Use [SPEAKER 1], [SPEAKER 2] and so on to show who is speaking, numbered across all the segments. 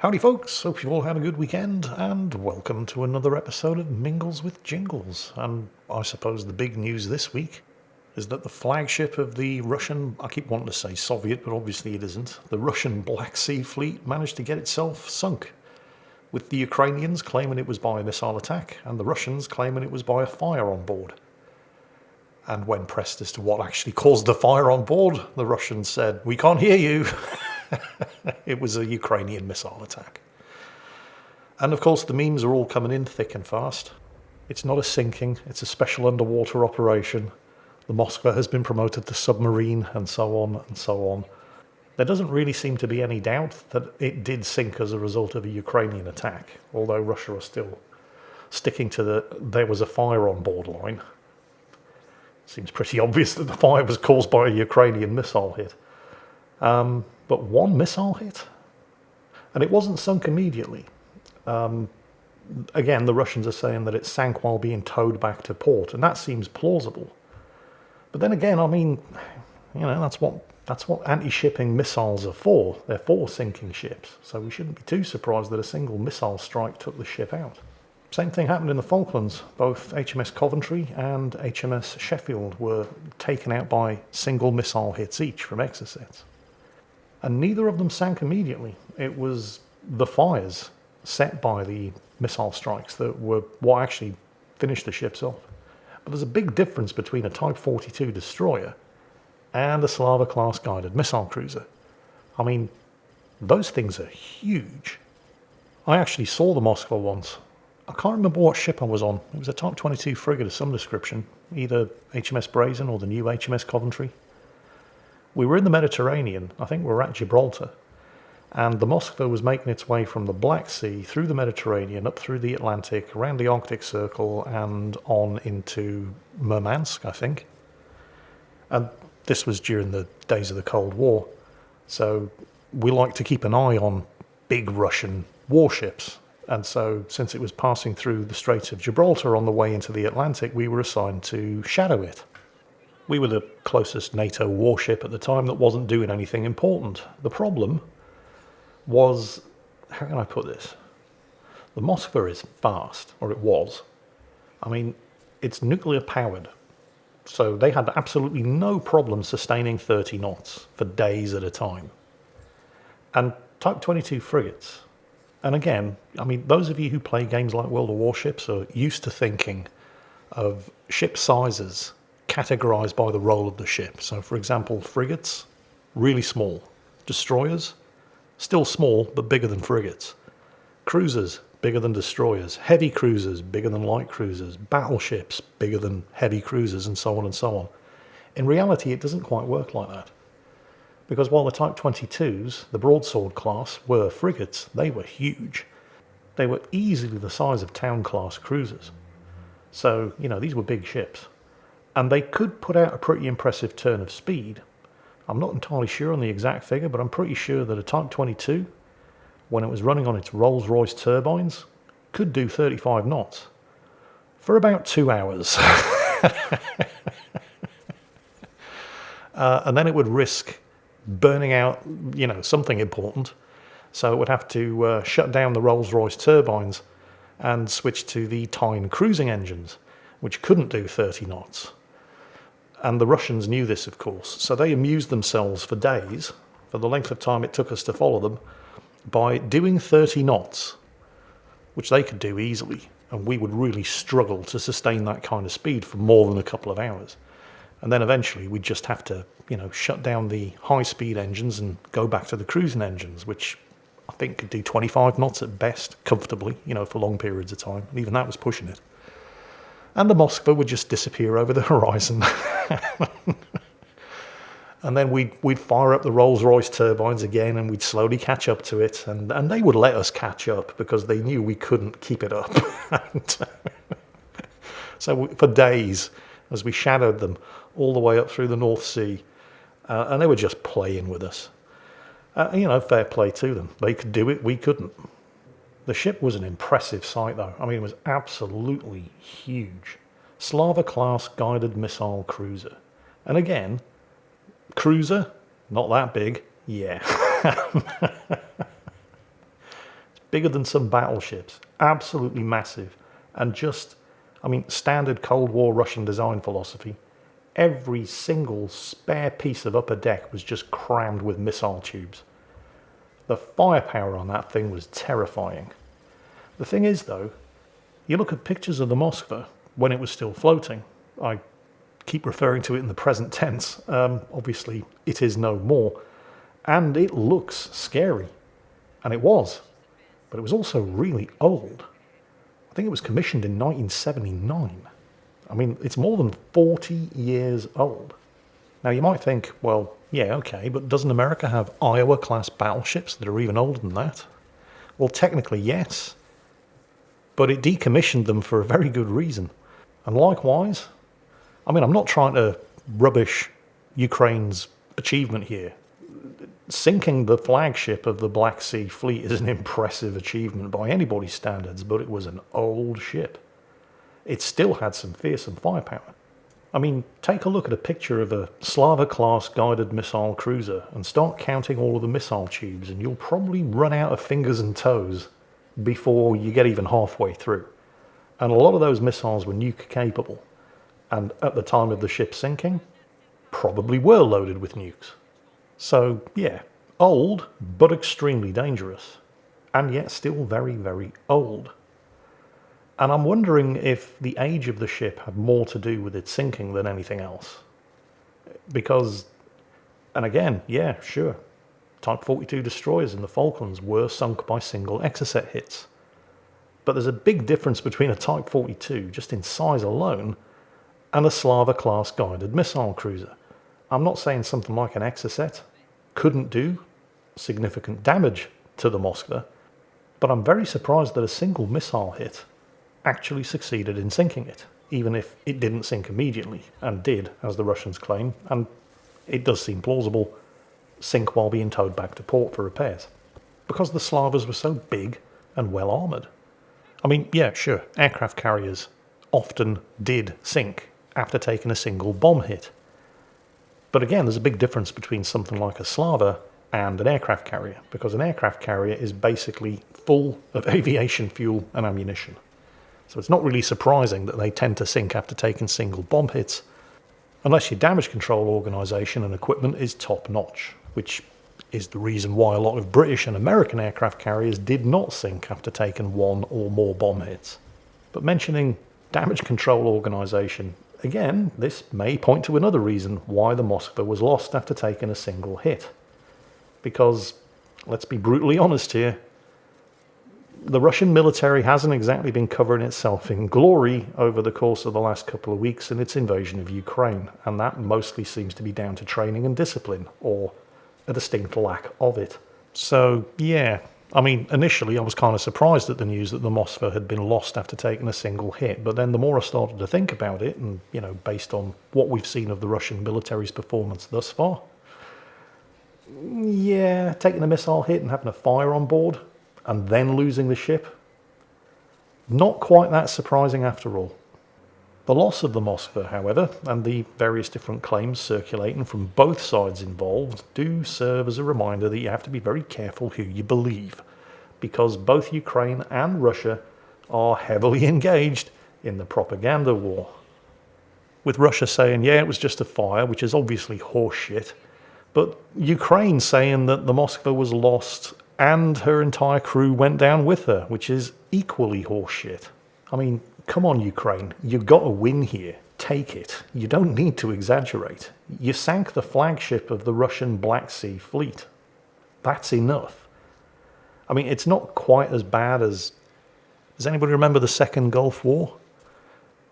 [SPEAKER 1] Howdy folks, hope you've all had a good weekend and welcome to another episode of Mingles with Jingles. And I suppose the big news this week is that the flagship of the Russian, I keep wanting to say Soviet, but obviously it isn't, the Russian Black Sea Fleet managed to get itself sunk, with the Ukrainians claiming it was by a missile attack and the Russians claiming it was by a fire on board. And when pressed as to what actually caused the fire on board, the Russians said, "We can't hear you." It was a Ukrainian missile attack. And of course, the memes are all coming in thick and fast. It's not a sinking, it's a special underwater operation. The Moskva has been promoted to submarine, and so on and so on. There doesn't really seem to be any doubt that it did sink as a result of a Ukrainian attack, although Russia are still sticking to there was a fire on board line. Seems pretty obvious that the fire was caused by a Ukrainian missile hit. But one missile hit? And it wasn't sunk immediately. Again, the Russians are saying that it sank while being towed back to port, and that seems plausible. But then again, I mean, that's what anti-shipping missiles are for. They're for sinking ships, so we shouldn't be too surprised that a single missile strike took the ship out. Same thing happened in the Falklands. Both HMS Coventry and HMS Sheffield were taken out by single missile hits each from exocets. And neither of them sank immediately. It was the fires set by the missile strikes that were what actually finished the ships off. But there's a big difference between a Type 42 destroyer and a Slava-class guided missile cruiser. I mean, those things are huge. I actually saw the Moskva once. I can't remember what ship I was on. It was a Type 22 frigate of some description, either HMS Brazen or the new HMS Coventry. We were in the Mediterranean, I think we were at Gibraltar, and the Moskva was making its way from the Black Sea through the Mediterranean, up through the Atlantic, around the Arctic Circle, and on into Murmansk, I think. And this was during the days of the Cold War, so we like to keep an eye on big Russian warships. And so, since it was passing through the Straits of Gibraltar on the way into the Atlantic, we were assigned to shadow it. We were the closest NATO warship at the time that wasn't doing anything important. The problem was, how can I put this? The Moskva is fast, or it was. I mean, it's nuclear powered. So they had absolutely no problem sustaining 30 knots for days at a time. And Type 22 frigates. And again, I mean, those of you who play games like World of Warships are used to thinking of ship sizes categorized by the role of the ship. So, for example, frigates, really small. Destroyers, still small, but bigger than frigates. Cruisers, bigger than destroyers. Heavy cruisers, bigger than light cruisers. Battleships, bigger than heavy cruisers, and so on and so on. In reality, it doesn't quite work like that. Because while the Type 22s, the broadsword class, were frigates, they were huge. They were easily the size of town-class cruisers. So, these were big ships. And they could put out a pretty impressive turn of speed. I'm not entirely sure on the exact figure, but I'm pretty sure that a Type 22, when it was running on its Rolls-Royce turbines, could do 35 knots for about 2 hours. And then it would risk burning out, something important. So it would have to shut down the Rolls-Royce turbines and switch to the Tyne cruising engines, which couldn't do 30 knots. And the Russians knew this, of course, so they amused themselves for days, for the length of time it took us to follow them, by doing 30 knots, which they could do easily, and we would really struggle to sustain that kind of speed for more than a couple of hours. And then eventually we'd just have to, shut down the high-speed engines and go back to the cruising engines, which I think could do 25 knots at best, comfortably, for long periods of time. And even that was pushing it. And the Moskva would just disappear over the horizon. And then we'd fire up the Rolls-Royce turbines again, and we'd slowly catch up to it. And they would let us catch up because they knew we couldn't keep it up. So for days, as we shadowed them all the way up through the North Sea, and they were just playing with us. Fair play to them. They could do it, we couldn't. The ship was an impressive sight, though. I mean, it was absolutely huge. Slava-class guided missile cruiser. And again, cruiser, not that big, yeah. bigger than some battleships, absolutely massive, and just, I mean, standard Cold War Russian design philosophy. Every single spare piece of upper deck was just crammed with missile tubes. The firepower on that thing was terrifying. The thing is, though, you look at pictures of the Moskva when it was still floating. I keep referring to it in the present tense. Obviously, it is no more. And it looks scary. And it was. But it was also really old. I think it was commissioned in 1979. I mean, it's more than 40 years old. Now, you might think, well, yeah, okay, but doesn't America have Iowa-class battleships that are even older than that? Well, technically, yes. But it decommissioned them for a very good reason. And likewise, I mean, I'm not trying to rubbish Ukraine's achievement here. Sinking the flagship of the Black Sea Fleet is an impressive achievement by anybody's standards, but it was an old ship. It still had some fearsome firepower. I mean, take a look at a picture of a Slava-class guided missile cruiser and start counting all of the missile tubes, and you'll probably run out of fingers and toes before you get even halfway through. And a lot of those missiles were nuke capable, and at the time of the ship sinking, probably were loaded with nukes. So, yeah, old, but extremely dangerous, and yet still very, very old. And I'm wondering if the age of the ship had more to do with its sinking than anything else. Because, and again, yeah, sure, Type 42 destroyers in the Falklands were sunk by single Exocet hits. But there's a big difference between a Type 42, just in size alone, and a Slava-class guided missile cruiser. I'm not saying something like an Exocet couldn't do significant damage to the Moskva, but I'm very surprised that a single missile hit actually succeeded in sinking it, even if it didn't sink immediately, and did, as the Russians claim, and it does seem plausible, sink while being towed back to port for repairs. Because the Slavas were so big and well armoured. I mean, yeah, sure, aircraft carriers often did sink after taking a single bomb hit. But again, there's a big difference between something like a Slava and an aircraft carrier, because an aircraft carrier is basically full of aviation fuel and ammunition. So it's not really surprising that they tend to sink after taking single bomb hits, unless your damage control organisation and equipment is top-notch, which is the reason why a lot of British and American aircraft carriers did not sink after taking one or more bomb hits. But mentioning damage control organisation, again, this may point to another reason why the Moskva was lost after taking a single hit. Because, let's be brutally honest here, the Russian military hasn't exactly been covering itself in glory over the course of the last couple of weeks in its invasion of Ukraine, and that mostly seems to be down to training and discipline, or a distinct lack of it. So, yeah, I mean, initially I was kind of surprised at the news that the Moskva had been lost after taking a single hit, but then the more I started to think about it, and, you know, based on what we've seen of the Russian military's performance thus far, yeah, taking a missile hit and having a fire on board, and then losing the ship, not quite that surprising after all. The loss of the Moskva, however, and the various different claims circulating from both sides involved, do serve as a reminder that you have to be very careful who you believe, because both Ukraine and Russia are heavily engaged in the propaganda war. With Russia saying, yeah, it was just a fire, which is obviously horseshit, but Ukraine saying that the Moskva was lost and her entire crew went down with her, which is equally horseshit. I mean, come on, Ukraine, you've got to win here. Take it. You don't need to exaggerate. You sank the flagship of the Russian Black Sea Fleet. That's enough. I mean, it's not quite as bad as... Does anybody remember the Second Gulf War?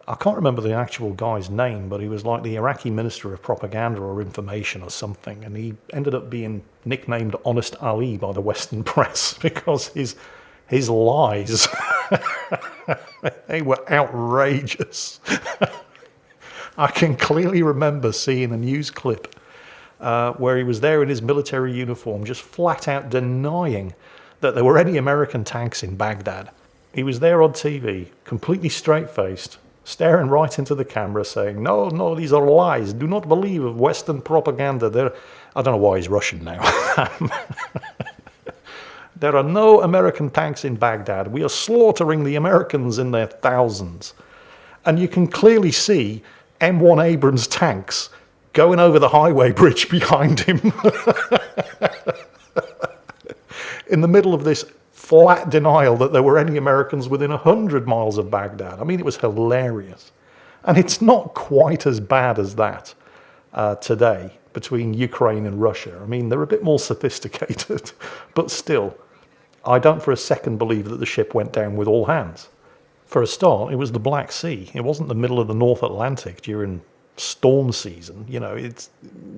[SPEAKER 1] I can't remember the actual guy's name, but he was like the Iraqi Minister of Propaganda or Information or something, and he ended up being nicknamed Honest Ali by the Western press because his lies, they were outrageous. I can clearly remember seeing a news clip where he was there in his military uniform, just flat out denying that there were any American tanks in Baghdad. He was there on TV, completely straight-faced, staring right into the camera, saying, no, these are lies. Do not believe of Western propaganda. I don't know why he's Russian now. There are no American tanks in Baghdad. We are slaughtering the Americans in their thousands. And you can clearly see M1 Abrams tanks going over the highway bridge behind him in the middle of this flat denial that there were any Americans within 100 miles of Baghdad. I mean, it was hilarious. And it's not quite as bad as that today between Ukraine and Russia. I mean, they're a bit more sophisticated, but still, I don't for a second believe that the ship went down with all hands. For a start, it was the Black Sea. It wasn't the middle of the North Atlantic during storm season. You know,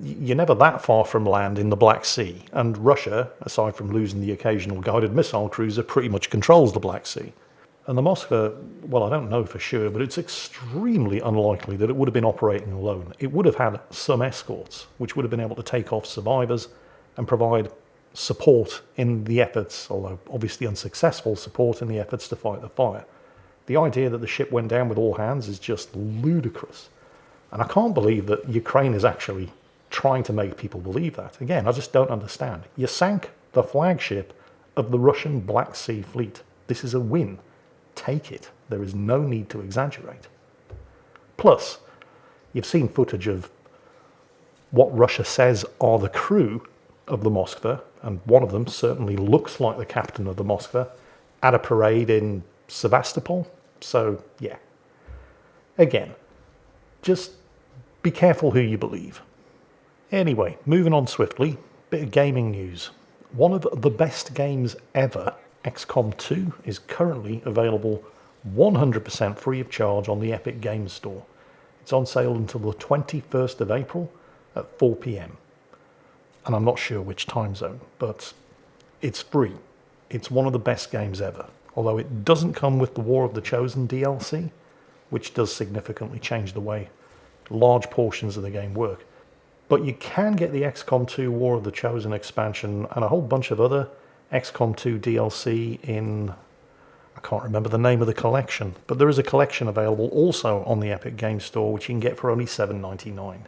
[SPEAKER 1] you're never that far from land in the Black Sea. And Russia, aside from losing the occasional guided missile cruiser, pretty much controls the Black Sea. And the Moskva, well, I don't know for sure, but it's extremely unlikely that it would have been operating alone. It would have had some escorts, which would have been able to take off survivors and provide support in the efforts, although obviously unsuccessful support in the efforts to fight the fire. The idea that the ship went down with all hands is just ludicrous. And I can't believe that Ukraine is actually trying to make people believe that. Again, I just don't understand. You sank the flagship of the Russian Black Sea Fleet. This is a win. Take it. There is no need to exaggerate. Plus, you've seen footage of what Russia says are the crew of the Moskva, and one of them certainly looks like the captain of the Moskva, at a parade in Sevastopol. So, yeah. Again, just be careful who you believe. Anyway, moving on swiftly, bit of gaming news. One of the best games ever, XCOM 2, is currently available 100% free of charge on the Epic Games Store. It's on sale until the 21st of April at 4 p.m. And I'm not sure which time zone, but it's free. It's one of the best games ever, although it doesn't come with the War of the Chosen DLC, which does significantly change the way large portions of the game work. But you can get the XCOM 2 War of the Chosen expansion and a whole bunch of other XCOM 2 DLC in, I can't remember the name of the collection, but there is a collection available also on the Epic Games Store, which you can get for only $7.99.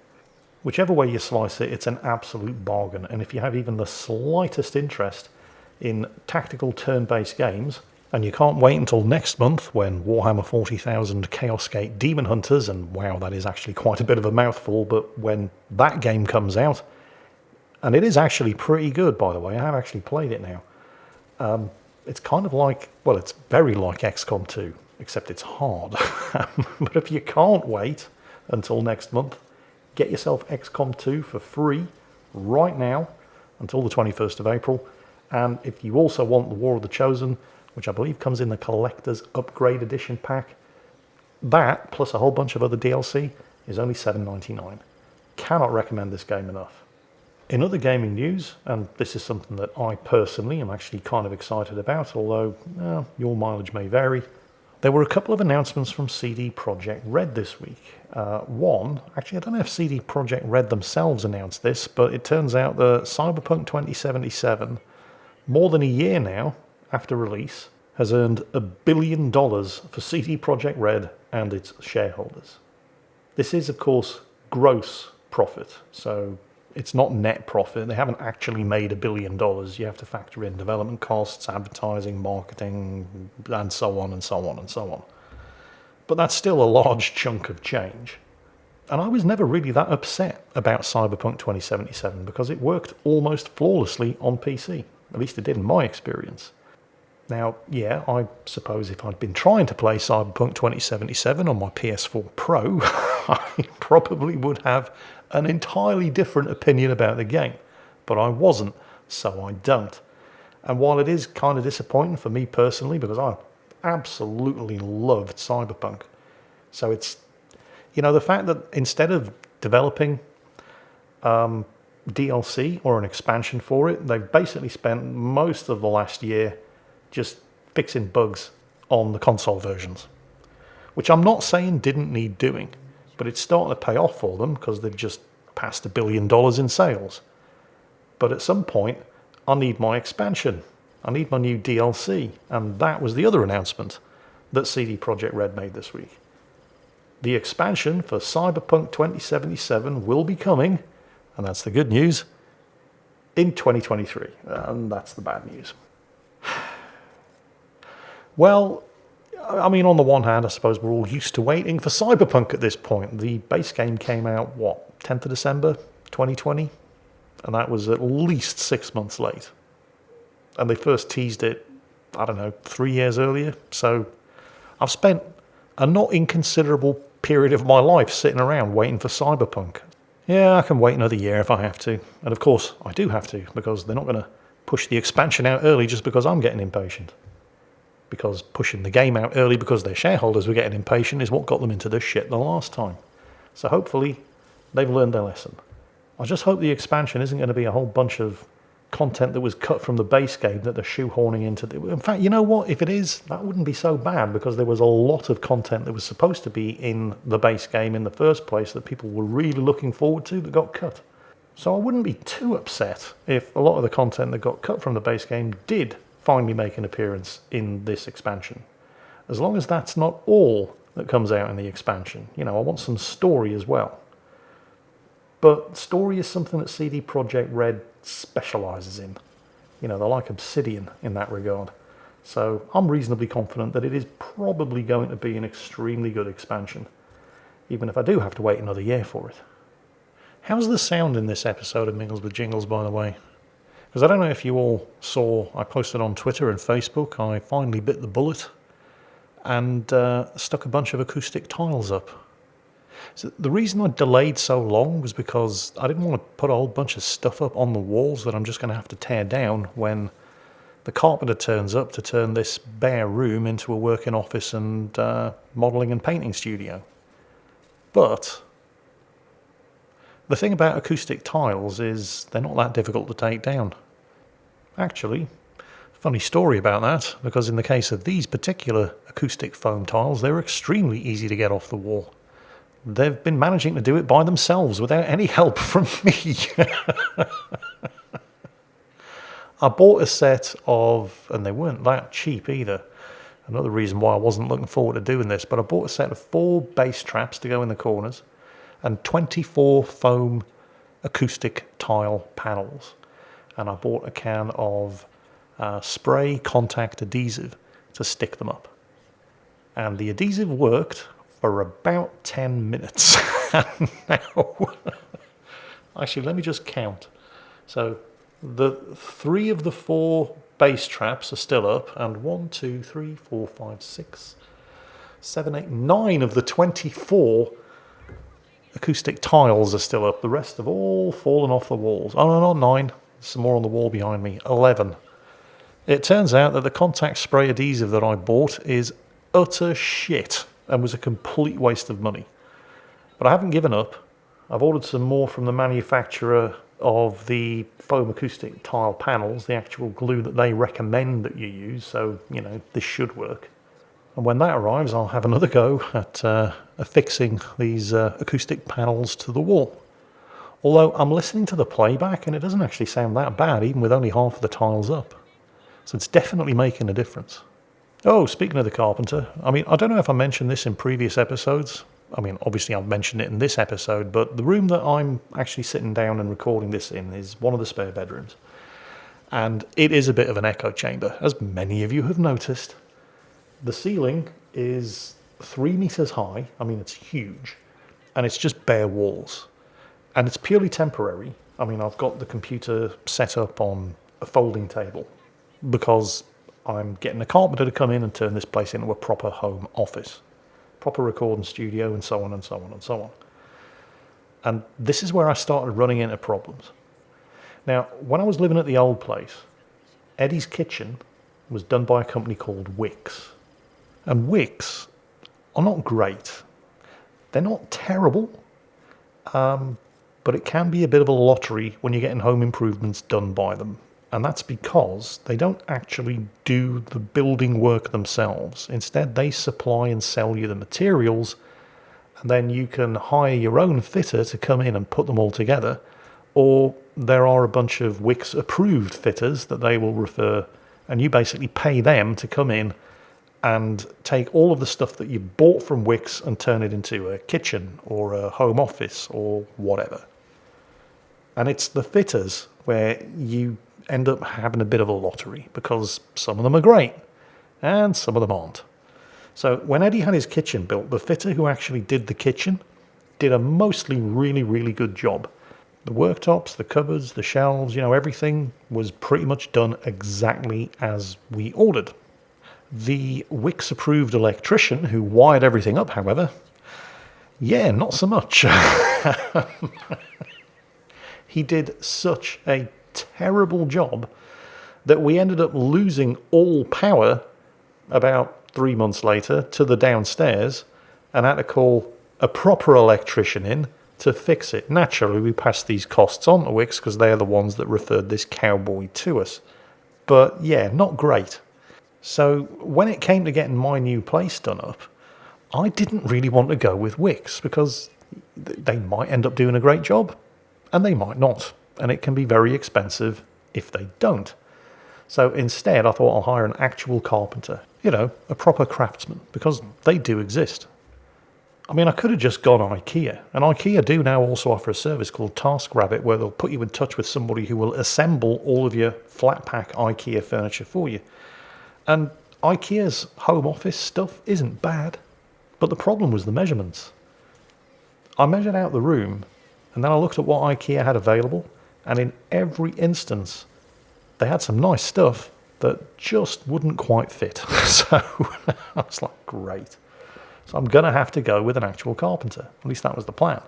[SPEAKER 1] Whichever way you slice it, it's an absolute bargain, and if you have even the slightest interest in tactical turn-based games, and you can't wait until next month when Warhammer 40,000 Chaos Gate Demon Hunters, and wow, that is actually quite a bit of a mouthful, but when that game comes out, and it is actually pretty good, by the way, I have actually played it now. It's kind of like, well, it's very like XCOM 2, except it's hard. But if you can't wait until next month, get yourself XCOM 2 for free right now until the 21st of April. And if you also want the War of the Chosen, which I believe comes in the Collector's Upgrade Edition pack, that, plus a whole bunch of other DLC, is only $7.99. Cannot recommend this game enough. In other gaming news, and this is something that I personally am actually kind of excited about, although your mileage may vary, there were a couple of announcements from CD Projekt Red this week. One, actually I don't know if CD Projekt Red themselves announced this, but it turns out that Cyberpunk 2077, more than a year now after release, has earned $1 billion for CD Projekt Red and its shareholders. This is, of course, gross profit, so it's not net profit. They haven't actually made $1 billion. You have to factor in development costs, advertising, marketing, and so on and so on and so on. But that's still a large chunk of change. And I was never really that upset about Cyberpunk 2077 because it worked almost flawlessly on PC. At least it did in my experience. Now, yeah, I suppose if I'd been trying to play Cyberpunk 2077 on my PS4 Pro, I probably would have an entirely different opinion about the game. But I wasn't, so I don't. And while it is kind of disappointing for me personally, because I absolutely loved Cyberpunk, so it's, you know, the fact that instead of developing DLC or an expansion for it, they've basically spent most of the last year just fixing bugs on the console versions, which I'm not saying didn't need doing, but it's starting to pay off for them because they've just passed $1 billion in sales. But at some point, I need my expansion. I need my new DLC, and that was the other announcement that CD Projekt Red made this week. The expansion for Cyberpunk 2077 will be coming, and that's the good news, in 2023, and that's the bad news. Well, I mean, on the one hand, I suppose we're all used to waiting for Cyberpunk at this point. The base game came out, what, 10th of December 2020? And that was at least 6 months late. And they first teased it, I don't know, 3 years earlier. So I've spent a not inconsiderable period of my life sitting around waiting for Cyberpunk. Yeah, I can wait another year if I have to. And of course, I do have to, because they're not going to push the expansion out early just because I'm getting impatient. Because pushing the game out early because their shareholders were getting impatient is what got them into this shit the last time. So hopefully they've learned their lesson. I just hope the expansion isn't going to be a whole bunch of content that was cut from the base game that they're shoehorning into the... In fact, you know what? If it is, that wouldn't be so bad, because there was a lot of content that was supposed to be in the base game in the first place that people were really looking forward to that got cut. So I wouldn't be too upset if a lot of the content that got cut from the base game did finally make an appearance in this expansion. As long as that's not all that comes out in the expansion. You know, I want some story as well. But story is something that CD Projekt Red specialises in. You know, they're like Obsidian in that regard. So I'm reasonably confident that it is probably going to be an extremely good expansion, even if I do have to wait another year for it. How's the sound in this episode of Mingles with Jingles, by the way? Because I don't know if you all saw, I posted on Twitter and Facebook, I finally bit the bullet and stuck a bunch of acoustic tiles up. So the reason I delayed so long was because I didn't want to put a whole bunch of stuff up on the walls that I'm just going to have to tear down when the carpenter turns up to turn this bare room into a working office and modelling and painting studio. But the thing about acoustic tiles is they're not that difficult to take down. Actually, funny story about that, because in the case of these particular acoustic foam tiles, they're extremely easy to get off the wall. They've been managing to do it by themselves without any help from me. I bought a set of, and they weren't that cheap either. Another reason why I wasn't looking forward to doing this, but I bought a set of 4 bass traps to go in the corners and 24 foam acoustic tile panels. And I bought a can of spray contact adhesive to stick them up. And the adhesive worked for about 10 minutes. And now, actually, let me just count. So the 3 of the 4 bass traps are still up, and 1, 2, 3, 4, 5, 6, 7, 8, 9 of the 24 acoustic tiles are still up. The rest have all fallen off the walls. Oh, no, not 9. Some more on the wall behind me. 11. It turns out that the contact spray adhesive that I bought is utter shit and was a complete waste of money. But I haven't given up. I've ordered some more from the manufacturer of the foam acoustic tile panels, the actual glue that they recommend that you use, so, you know, this should work. And when that arrives, I'll have another go at affixing these acoustic panels to the wall. Although I'm listening to the playback and it doesn't actually sound that bad, even with only half of the tiles up. So it's definitely making a difference. Oh, speaking of the carpenter, I mean, I don't know if I mentioned this in previous episodes. I mean, obviously I've mentioned it in this episode, but the room that I'm actually sitting down and recording this in is one of the spare bedrooms. And it is a bit of an echo chamber, as many of you have noticed. The ceiling is 3 meters high. I mean, it's huge. And it's just bare walls. And it's purely temporary. I mean, I've got the computer set up on a folding table because I'm getting a carpenter to come in and turn this place into a proper home office, proper recording studio, and so on and so on and so on. And this is where I started running into problems. Now, when I was living at the old place, Eddie's kitchen was done by a company called Wix. And Wix are not great. They're not terrible, but it can be a bit of a lottery when you're getting home improvements done by them. And that's because they don't actually do the building work themselves. Instead, they supply and sell you the materials, and then you can hire your own fitter to come in and put them all together. Or there are a bunch of Wix-approved fitters that they will refer, and you basically pay them to come in and take all of the stuff that you bought from Wix and turn it into a kitchen or a home office or whatever. And it's the fitters where you end up having a bit of a lottery, because some of them are great and some of them aren't. So when Eddie had his kitchen built, the fitter who actually did the kitchen did a mostly really, really good job. The worktops, the cupboards, the shelves, everything was pretty much done exactly as we ordered. The Wix-approved electrician who wired everything up, however, yeah, not so much. He did such a terrible job that we ended up losing all power about 3 months later to the downstairs and had to call a proper electrician in to fix it. Naturally, we passed these costs on to Wix because they are the ones that referred this cowboy to us. But yeah, not great. So when it came to getting my new place done up, I didn't really want to go with Wix because they might end up doing a great job and they might not. And it can be very expensive if they don't. So instead, I thought I'll hire an actual carpenter, a proper craftsman, because they do exist. I mean, I could have just gone IKEA, and IKEA do now also offer a service called TaskRabbit where they'll put you in touch with somebody who will assemble all of your flat pack IKEA furniture for you. And IKEA's home office stuff isn't bad, but the problem was the measurements. I measured out the room, and then I looked at what IKEA had available, and in every instance, they had some nice stuff that just wouldn't quite fit. So I was like, great. So I'm going to have to go with an actual carpenter. At least that was the plan.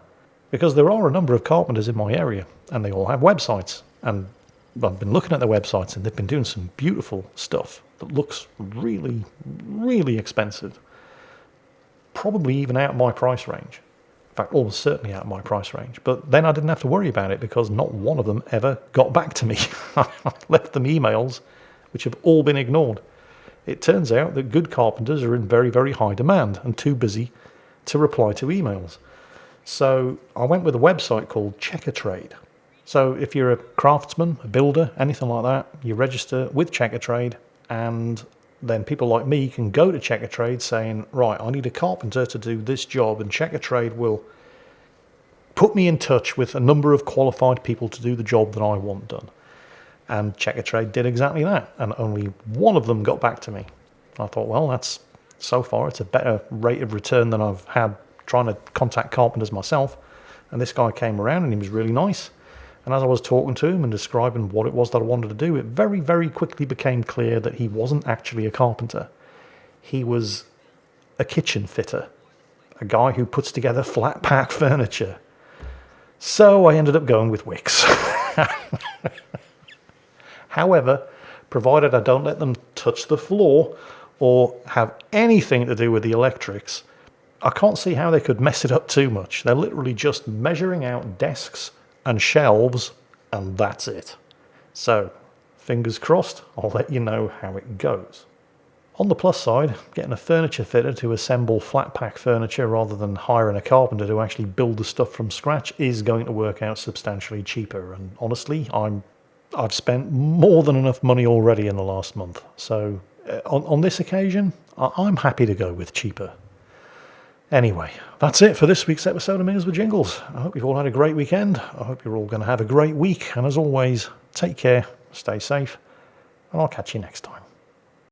[SPEAKER 1] Because there are a number of carpenters in my area, and they all have websites. And I've been looking at their websites, and they've been doing some beautiful stuff that looks really, really expensive. Probably even out of my price range. In fact, almost certainly out of my price range. But then I didn't have to worry about it because not one of them ever got back to me. I left them emails which have all been ignored. It turns out that good carpenters are in very, very high demand and too busy to reply to emails. So I went with a website called Checkatrade. So if you're a craftsman, a builder, anything like that, you register with Checkatrade, and then people like me can go to Checkatrade saying, right, I need a carpenter to do this job, and Checkatrade will put me in touch with a number of qualified people to do the job that I want done. And Checkatrade did exactly that, and only one of them got back to me. I thought, well, so far it's a better rate of return than I've had trying to contact carpenters myself. And this guy came around and he was really nice. And as I was talking to him and describing what it was that I wanted to do, it very, very quickly became clear that he wasn't actually a carpenter. He was a kitchen fitter, a guy who puts together flat pack furniture. So I ended up going with Wix. However, provided I don't let them touch the floor or have anything to do with the electrics, I can't see how they could mess it up too much. They're literally just measuring out desks and shelves, and that's it. So, fingers crossed, I'll let you know how it goes. On the plus side, getting a furniture fitter to assemble flat pack furniture rather than hiring a carpenter to actually build the stuff from scratch is going to work out substantially cheaper. And honestly, I've spent more than enough money already in the last month. So on this occasion, I'm happy to go with cheaper. Anyway, that's it for this week's episode of Mingles with Jingles. I hope you've all had a great weekend. I hope you're all going to have a great week. And as always, take care, stay safe, and I'll catch you next time.